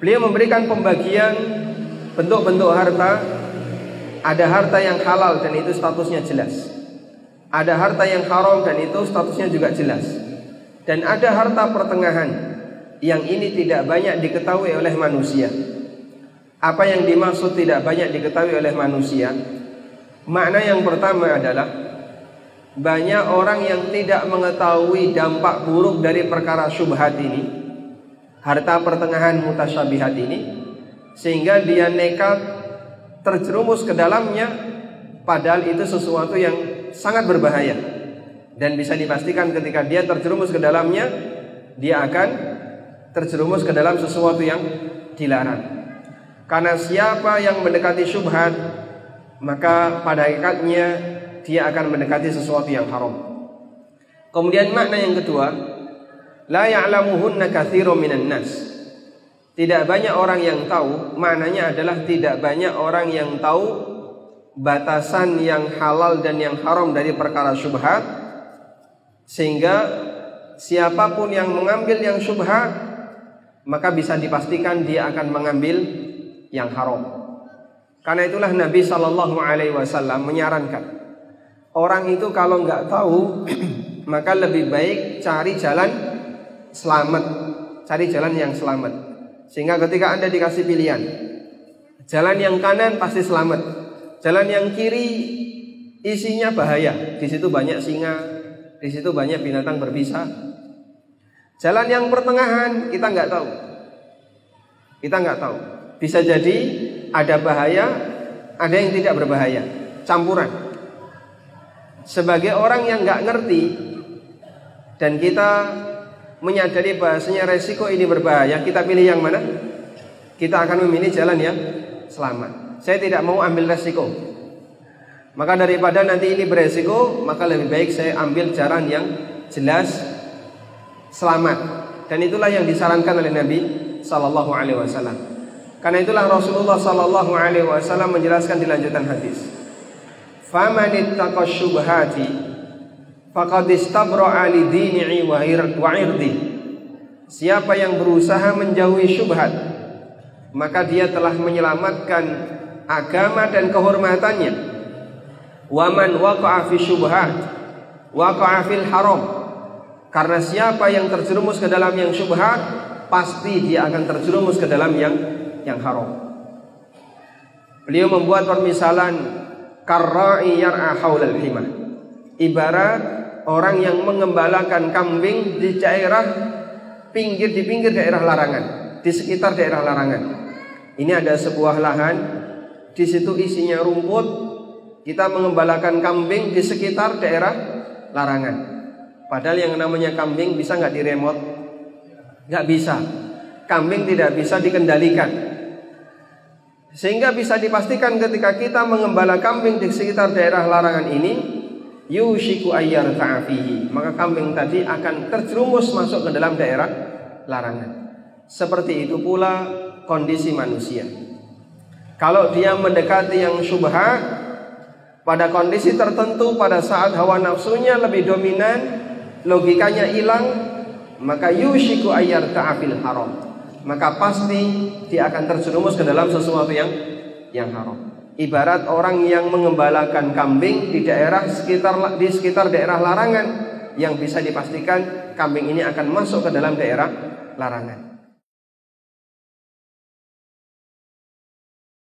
Beliau memberikan pembagian bentuk-bentuk harta. Ada harta yang halal dan itu statusnya jelas. Ada harta yang haram dan itu statusnya juga jelas. Dan ada harta pertengahan yang ini tidak banyak diketahui oleh manusia. Apa yang dimaksud tidak banyak diketahui oleh manusia? Makna yang pertama adalah banyak orang yang tidak mengetahui dampak buruk dari perkara syubhat ini, harta pertengahan mutasyabihat ini, sehingga dia nekat terjerumus ke dalamnya, padahal itu sesuatu yang sangat berbahaya. Dan bisa dipastikan ketika dia terjerumus ke dalamnya, dia akan terjerumus ke dalam sesuatu yang dilarang. Karena siapa yang mendekati syubhat, maka pada hakikatnya dia akan mendekati sesuatu yang haram. Kemudian makna yang kedua, la ya'lamuhunna katsirun minan nas. Tidak banyak orang yang tahu. Maknanya adalah tidak banyak orang yang tahu batasan yang halal dan yang haram dari perkara syubhat, sehingga siapapun yang mengambil yang syubhat, maka bisa dipastikan dia akan mengambil yang haram. Karena itulah Nabi SAW menyarankan orang itu kalau nggak tahu maka lebih baik cari jalan selamat, cari jalan yang selamat. Sehingga ketika Anda dikasih pilihan, jalan yang kanan pasti selamat, jalan yang kiri isinya bahaya, di situ banyak singa, di situ banyak binatang berbisa. Jalan yang pertengahan kita nggak tahu, bisa jadi ada bahaya, ada yang tidak berbahaya, campuran. Sebagai orang yang nggak ngerti dan kita menyadari bahasanya resiko ini berbahaya, kita pilih yang mana? Kita akan memilih jalan yang selamat. Saya tidak mau ambil resiko. Maka daripada nanti ini beresiko, maka lebih baik saya ambil jalan yang jelas selamat. Dan itulah yang disarankan oleh Nabi sallallahu alaihi wasallam. Karena itulah Rasulullah sallallahu alaihi wasallam menjelaskan di lanjutan hadis, "Faman ittaqa syubhati faqad istabra'a li dinihi wa irdi." Siapa yang berusaha menjauhi syubhat, maka dia telah menyelamatkan agama dan kehormatannya. Wa man waqa'a fi syubhat waqa'a fil haram. Karena siapa yang terjerumus ke dalam yang syubhat, pasti dia akan terjerumus ke dalam yang haram. Beliau membuat permisalan karra'i yar'a haulal himah. Ibarat orang yang mengembalakan kambing di daerah di pinggir daerah larangan, di sekitar daerah larangan. Ini ada sebuah lahan, di situ isinya rumput. Kita mengembalakan kambing di sekitar daerah larangan. Padahal yang namanya kambing bisa nggak diremot? Nggak bisa. Kambing tidak bisa dikendalikan. Sehingga bisa dipastikan ketika kita mengembala kambing di sekitar daerah larangan ini, yushiku ayyar ta'afihi, maka kambing tadi akan terjerumus masuk ke dalam daerah larangan. Seperti itu pula kondisi manusia. Kalau dia mendekati yang syubhat pada kondisi tertentu, pada saat hawa nafsunya lebih dominan, logikanya hilang, maka yushiku ayyar ta'afil haram, maka pasti dia akan terjerumus ke dalam sesuatu yang haram. Ibarat orang yang mengembalakan kambing di sekitar daerah larangan, yang bisa dipastikan kambing ini akan masuk ke dalam daerah larangan.